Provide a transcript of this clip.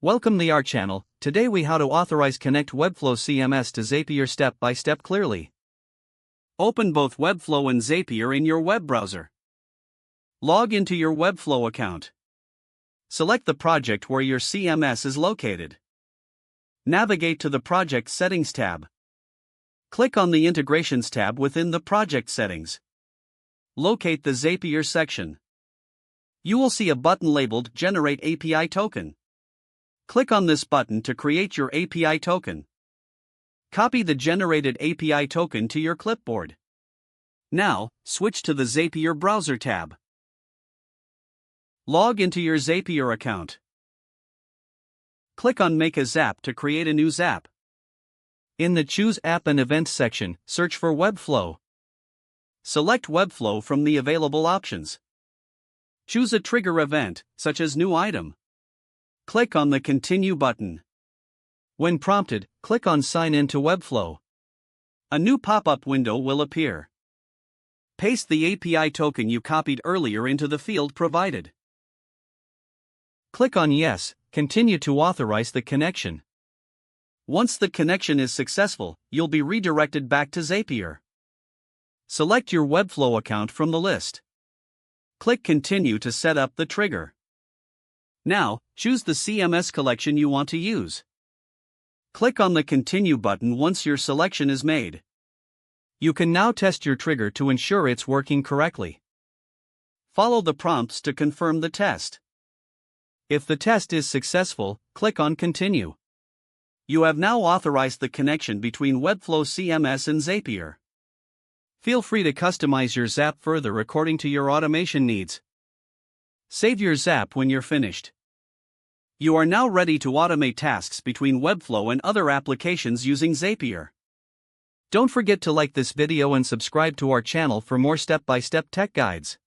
Welcome to our channel. Today we how to authorize connect Webflow CMS to Zapier step by step clearly. Open both Webflow and Zapier in your web browser. Log into your Webflow account. Select the project where your CMS is located. Navigate to the Project Settings tab. Click on the Integrations tab within the Project Settings. Locate the Zapier section. You will see a button labeled Generate API Token. Click on this button to create your API token. Copy the generated API token to your clipboard. Now, switch to the Zapier browser tab. Log into your Zapier account. Click on Make a Zap to create a new Zap. In the Choose App and Events section, search for Webflow. Select Webflow from the available options. Choose a trigger event, such as New Item. Click on the Continue button. When prompted, click on Sign in to Webflow. A new pop-up window will appear. Paste the API token you copied earlier into the field provided. Click on Yes, continue to authorize the connection. Once the connection is successful, you'll be redirected back to Zapier. Select your Webflow account from the list. Click Continue to set up the trigger. Now, choose the CMS collection you want to use. Click on the Continue button once your selection is made. You can now test your trigger to ensure it's working correctly. Follow the prompts to confirm the test. If the test is successful, click on Continue. You have now authorized the connection between Webflow CMS and Zapier. Feel free to customize your Zap further according to your automation needs. Save your Zap when you're finished. You are now ready to automate tasks between Webflow and other applications using Zapier. Don't forget to like this video and subscribe to our channel for more step-by-step tech guides.